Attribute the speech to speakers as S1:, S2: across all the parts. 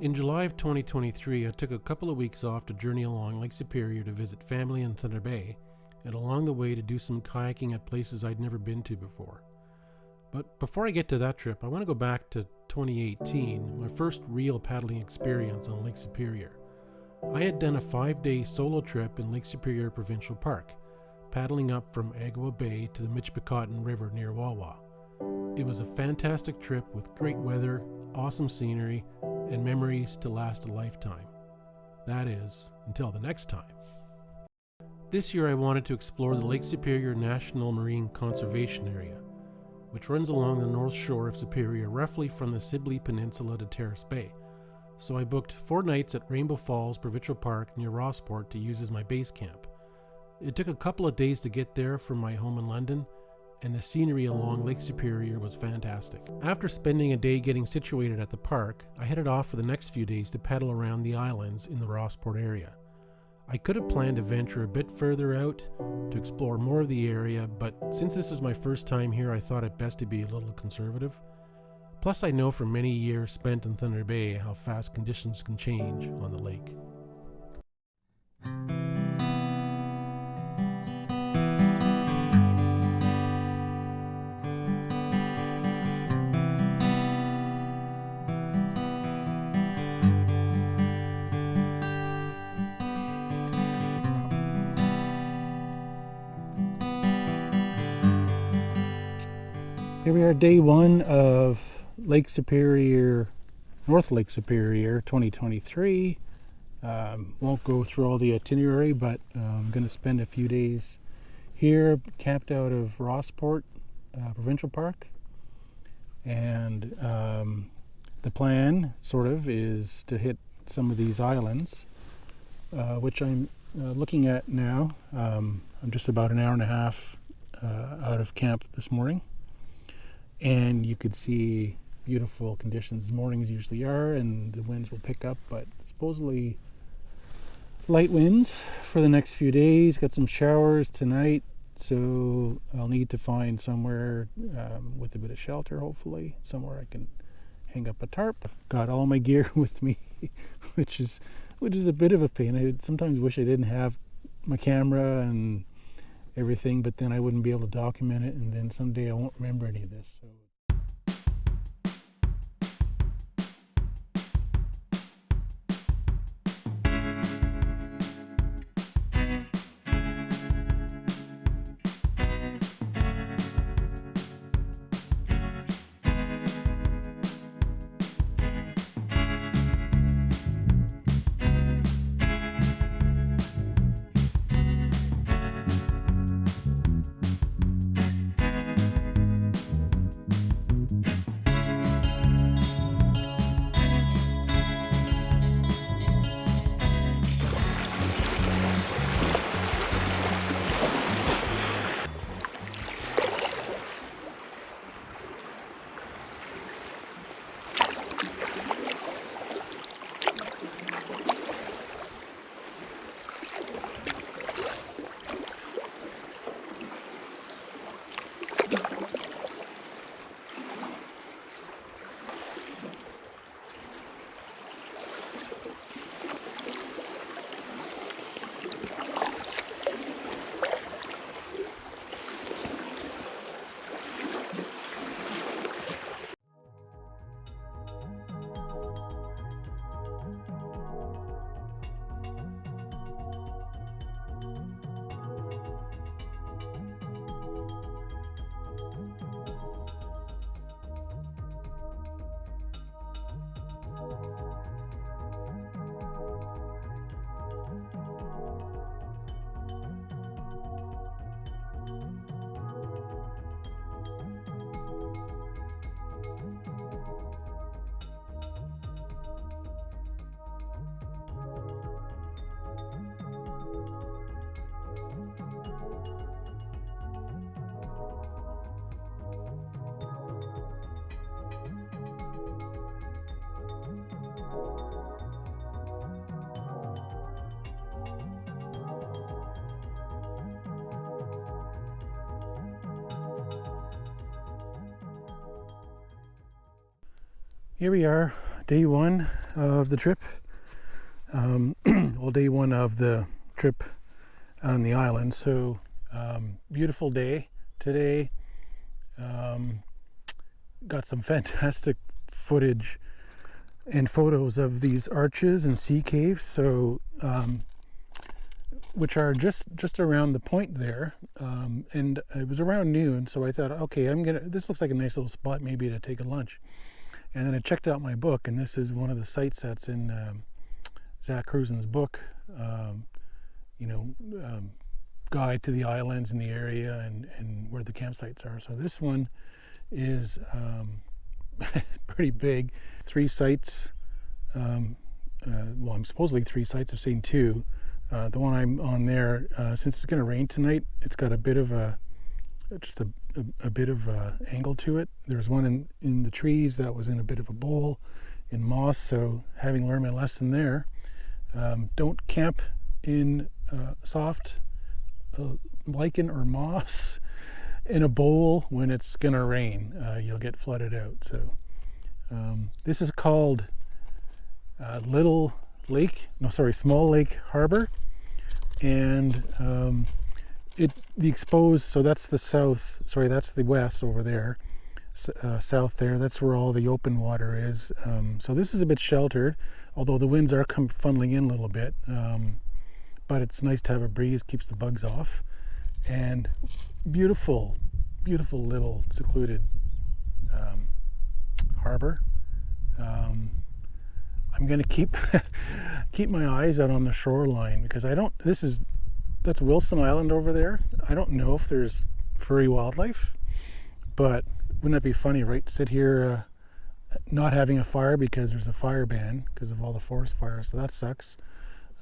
S1: In July of 2023, I took a couple of weeks off to journey along Lake Superior to visit family in Thunder Bay, and along the way to do some kayaking at places I'd never been to before. But before I get to that trip, I want to go back to 2018, my first real paddling experience on Lake Superior. I had done a 5-day solo trip in Lake Superior Provincial Park, paddling up from Agua Bay to the Michipicoten River near Wawa. It was a fantastic trip with great weather, awesome scenery, and memories to last a lifetime. That is, until the next time. This year I wanted to explore the Lake Superior National Marine Conservation Area, which runs along the north shore of Superior roughly from the Sibley Peninsula to Terrace Bay. So I booked 4 nights at Rainbow Falls Provincial Park near Rossport to use as my base camp. It took a couple of days to get there from my home in London, and the scenery along Lake Superior was fantastic. After spending a day getting situated at the park, I headed off for the next few days to paddle around the islands in the Rossport area. I could have planned to venture a bit further out to explore more of the area, but since this is my first time here, I thought it best to be a little conservative. Plus, I know from many years spent in Thunder Bay how fast conditions can change on the lake. Here we are, day 1 of Lake Superior, North Lake Superior 2023. Won't go through all the itinerary, but I'm going to spend a few days here, camped out of Rossport Provincial Park. And the plan, sort of, is to hit some of these islands, which I'm looking at now. I'm just about an hour and a half out of camp this morning. And you could see beautiful conditions. Mornings usually are, and the winds will pick up, but supposedly light winds for the next few days. Got some showers tonight, so I'll need to find somewhere with a bit of shelter, hopefully, somewhere I can hang up a tarp. I've got all my gear with me, which is a bit of a pain. I sometimes wish I didn't have my camera and everything, but then I wouldn't be able to document it, and then someday I won't remember any of this. So. Here we are, day one of the trip. Well, day one of the trip on the island. So beautiful day today. Got some fantastic footage and photos of these arches and sea caves. So which are just around the point there, and it was around noon. So I thought, okay, this looks like a nice little spot maybe to take a lunch. And then I checked out my book, and this is one of the sites that's in Zach Cruzen's book, guide to the islands in the area and where the campsites are. So this one is pretty big. 3 sites. I'm supposedly 3 sites. I've seen 2. The one I'm on there, since it's going to rain tonight, it's got a bit of a bit of angle to it. There's one in the trees that was in a bit of a bowl in moss. So having learned my lesson there, don't camp in soft lichen or moss in a bowl when it's going to rain. You'll get flooded out. So this is called Small Lake Harbor. And the exposed, so that's the south, that's the west over there, south there, that's where all the open water is. So this is a bit sheltered, although the winds are funneling in a little bit, but it's nice to have a breeze, keeps the bugs off. And beautiful, beautiful little secluded harbor. I'm going to keep my eyes out on the shoreline, because that's Wilson Island over there. I don't know if there's furry wildlife, but wouldn't that be funny, right? Sit here not having a fire because there's a fire ban because of all the forest fires. So that sucks,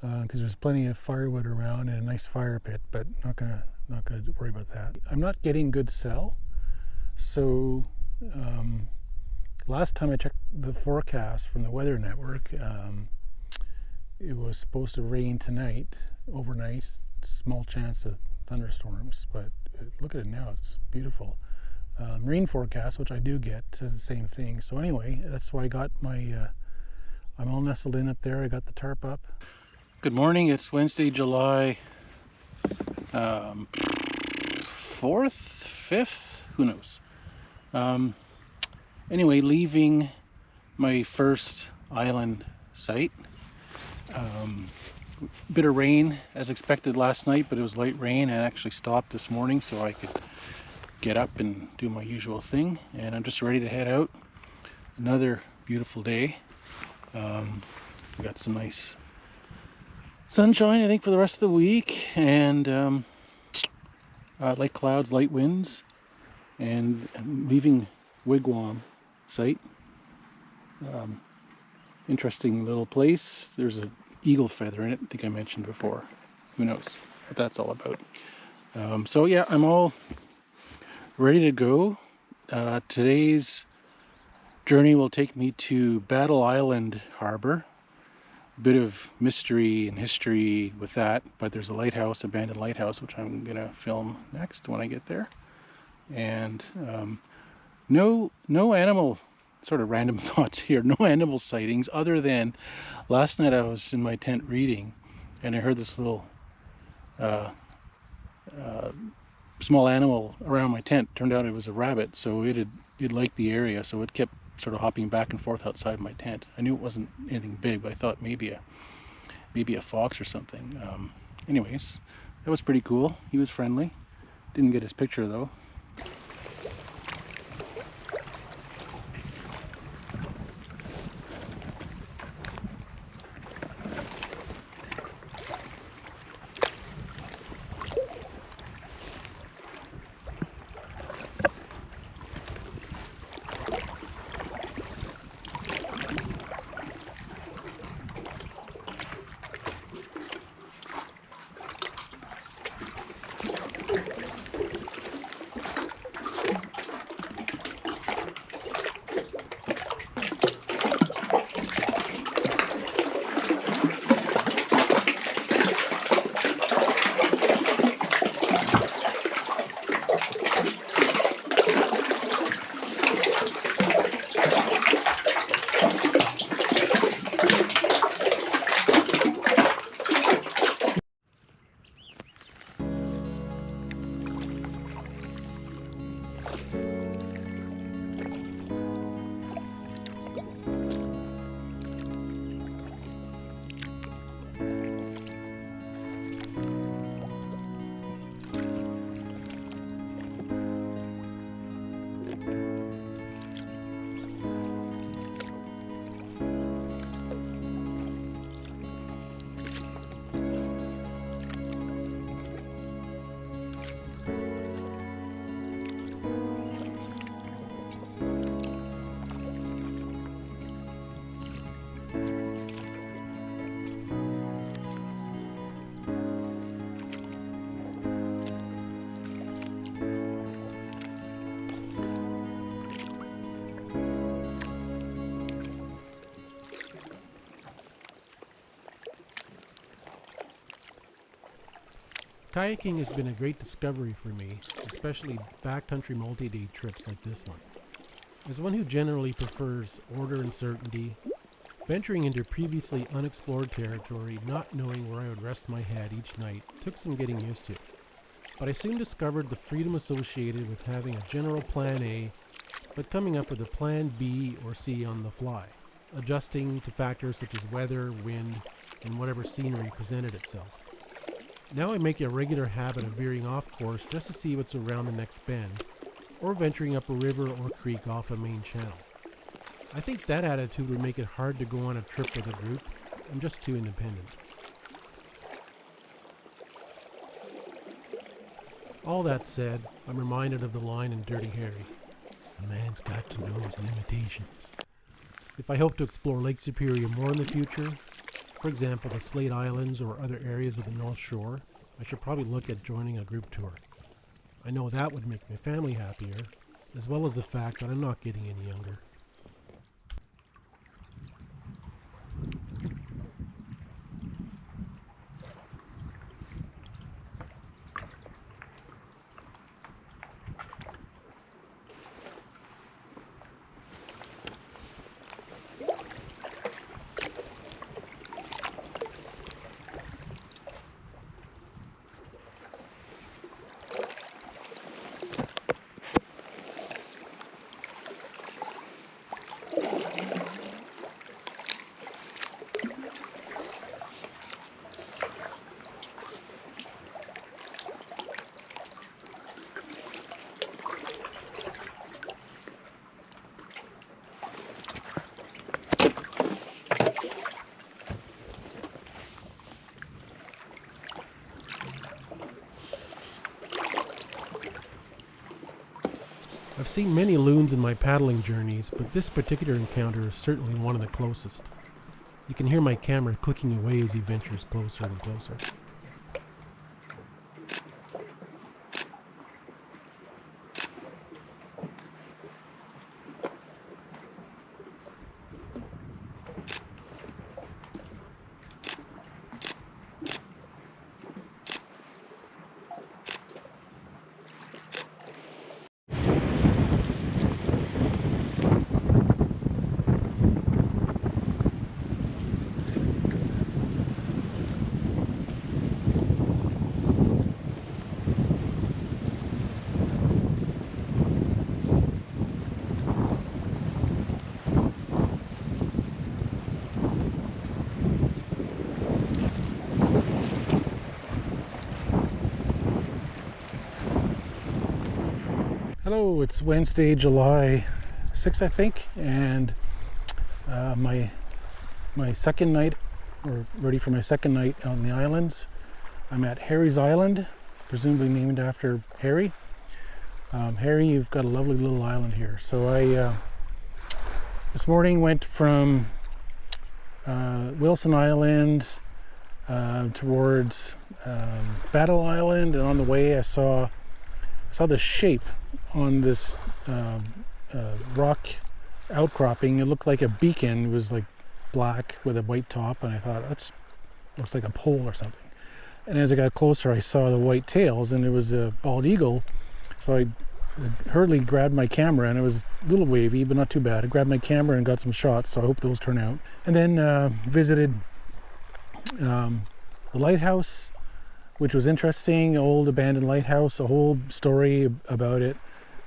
S1: because there's plenty of firewood around and a nice fire pit, but not gonna worry about that. I'm not getting good cell, so last time I checked the forecast from the Weather Network, it was supposed to rain tonight, overnight. Small chance of thunderstorms, but look at it now, it's beautiful. Marine forecast, which I do get, says the same thing. So anyway, that's why I got my, I'm all nestled in up there. I got the tarp up. Good morning, it's Wednesday, July 4th, 5th, who knows. Anyway, leaving my first island site. Bit of rain as expected last night, but it was light rain and actually stopped this morning, so I could get up and do my usual thing. And I'm just ready to head out. Another beautiful day. We got some nice sunshine, I think, for the rest of the week, and light clouds, light winds, and leaving Wigwam site. Interesting little place. There's a eagle feather in it, I think I mentioned before. Who knows what that's all about. So yeah, I'm all ready to go. Today's journey will take me to Battle Island Harbor. A bit of mystery and history with that, but there's a lighthouse, abandoned lighthouse, which I'm gonna film next when I get there. And no animal, sort of random thoughts here, no animal sightings, other than last night I was in my tent reading and I heard this little small animal around my tent. Turned out it was a rabbit, so it liked the area, so it kept sort of hopping back and forth outside my tent. I knew it wasn't anything big, but I thought maybe a fox or something. Anyways, that was pretty cool. He was friendly. Didn't get his picture though. Kayaking has been a great discovery for me, especially backcountry multi-day trips like this one. As one who generally prefers order and certainty, venturing into previously unexplored territory, not knowing where I would rest my head each night, took some getting used to. But I soon discovered the freedom associated with having a general plan A, but coming up with a plan B or C on the fly, adjusting to factors such as weather, wind, and whatever scenery presented itself. Now I make a regular habit of veering off course just to see what's around the next bend, or venturing up a river or creek off a main channel. I think that attitude would make it hard to go on a trip with a group. I'm just too independent. All that said, I'm reminded of the line in Dirty Harry, "A man's got to know his limitations." If I hope to explore Lake Superior more in the future, for example the Slate Islands or other areas of the North Shore, I should probably look at joining a group tour. I know that would make my family happier, as well as the fact that I'm not getting any younger. I've seen many loons in my paddling journeys, but this particular encounter is certainly one of the closest. You can hear my camera clicking away as he ventures closer and closer. Hello, it's Wednesday, July 6th, I think, and my second night, or ready for my second night on the islands. I'm at Harry's Island, presumably named after Harry. Harry, you've got a lovely little island here. So I this morning went from Wilson Island towards Battle Island, and on the way I saw the shape on this rock outcropping. It looked like a beacon. It was like black with a white top, and I thought, that looks like a pole or something. And as I got closer, I saw the white tails, and it was a bald eagle. So I hurriedly grabbed my camera, and it was a little wavy, but not too bad. I grabbed my camera and got some shots, so I hope those turn out. And then visited the lighthouse, which was interesting. Old abandoned lighthouse, a whole story about it.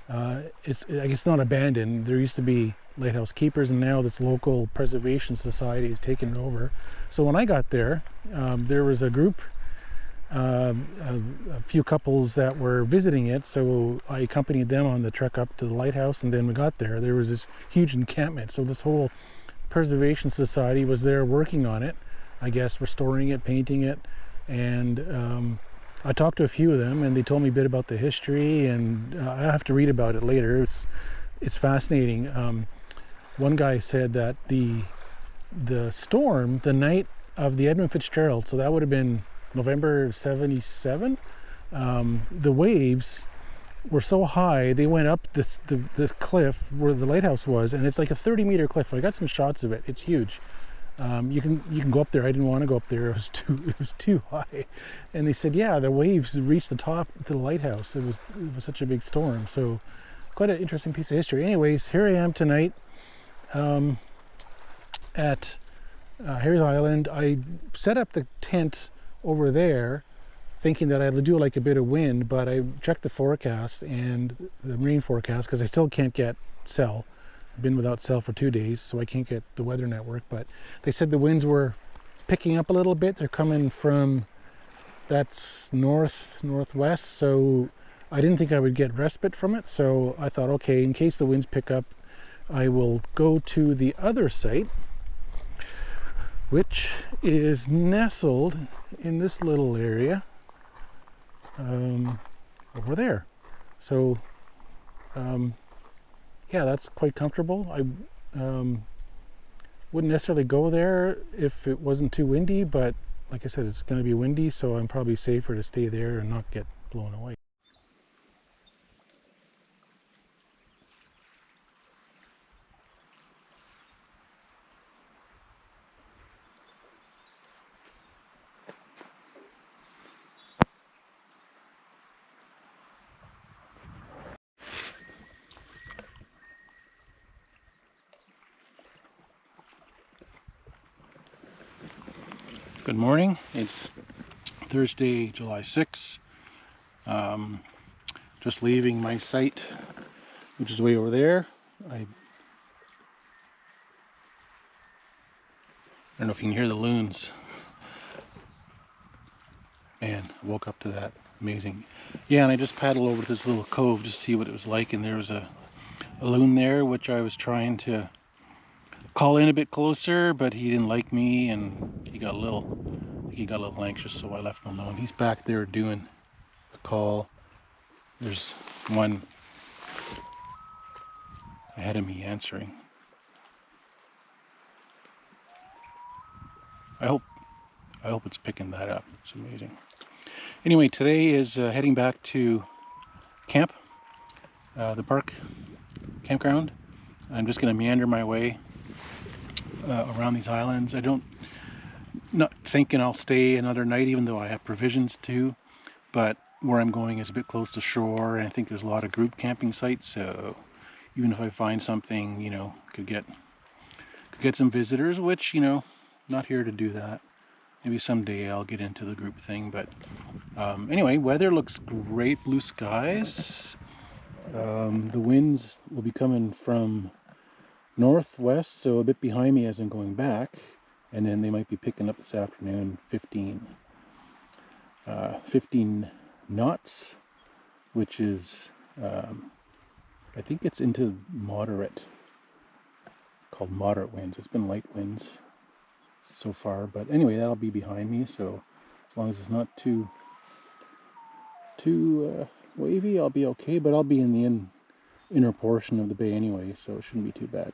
S1: I guess it's not abandoned. There used to be lighthouse keepers, and now this local preservation society has taken it over. So when I got there, there was a group, a few couples that were visiting it, so I accompanied them on the trek up to the lighthouse. And then we got there, there was this huge encampment. So this whole preservation society was there working on it, I guess restoring it, painting it. And I talked to a few of them, and they told me a bit about the history, and I have to read about it later. It's fascinating. One guy said that the storm, the night of the Edmund Fitzgerald, so that would have been November 77, the waves were so high, they went up this cliff where the lighthouse was, and it's like a 30-meter cliff. I got some shots of it. It's huge.
S2: You can go up there. I didn't want to go up there. It was too high. And they said, yeah, the waves reached the top to the lighthouse. It was such a big storm. So quite an interesting piece of history. Anyways, here I am tonight at Harry's Island. I set up the tent over there, thinking that I'd do like a bit of wind, but I checked the forecast and the marine forecast because I still can't get cell. I've been without cell for 2 days, so I can't get the weather network. But they said the winds were picking up a little bit. They're coming from that's northwest, so I didn't think I would get respite from it. So I thought, okay, in case the winds pick up, I will go to the other site, which is nestled in this little area over there. So yeah, that's quite comfortable. I wouldn't necessarily go there if it wasn't too windy, but like I said, it's going to be windy, so I'm probably safer to stay there and not get blown away. Good morning. It's Thursday, July 6th. Just leaving my site, which is way over there. I don't know if you can hear the loons. Man, I woke up to that. Amazing. Yeah, and I just paddled over to this little cove to see what it was like, and there was a loon there, which I was trying to call in a bit closer, but he didn't like me, and he got a little anxious, so I left him alone. He's back there doing the call. There's one ahead of me answering. I hope it's picking that up. It's amazing. Anyway, today is heading back to camp, the park campground. I'm just going to meander my way around these islands. Not thinking I'll stay another night, even though I have provisions to, but where I'm going is a bit close to shore, and I think there's a lot of group camping sites, so even if I find something, could get some visitors, which, not here to do that. Maybe someday I'll get into the group thing, but anyway, weather looks great, blue skies. The winds will be coming from northwest, so a bit behind me as I'm going back, and then they might be picking up this afternoon, 15 knots, which is, I think it's into moderate, called moderate winds. It's been light winds so far, but anyway, that'll be behind me, so as long as it's not too wavy, I'll be okay, but I'll be in the inner portion of the bay anyway, so it shouldn't be too bad.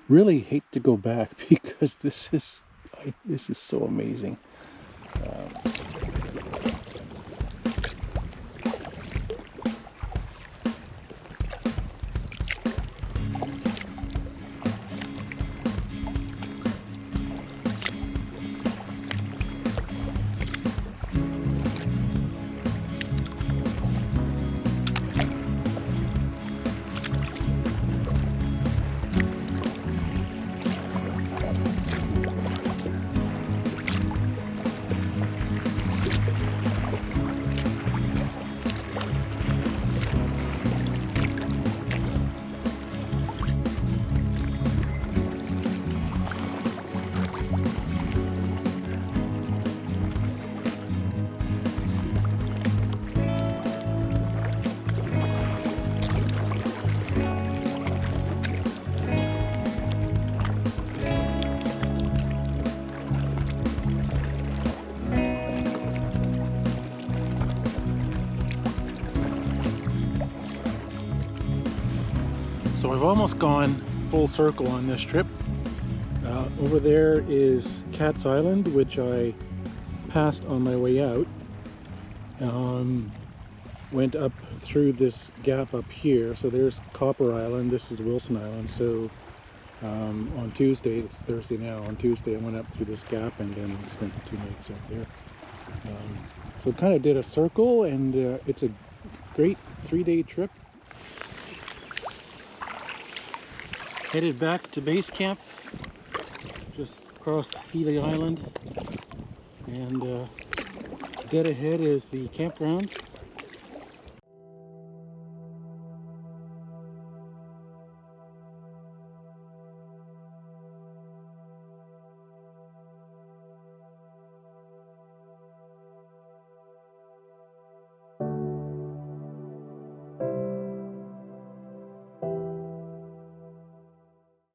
S2: Really hate to go back because this is so amazing. So I've almost gone full circle on this trip. Over there is Cat's Island, which I passed on my way out. Went up through this gap up here. So there's Copper Island, this is Wilson Island. So
S1: On Tuesday, it's Thursday now, on Tuesday I went up through this gap and then spent the 2 nights out there. So kind of did a circle, and it's a great 3-day trip. Headed back to base camp, just across Healy Island, and dead ahead is the campground.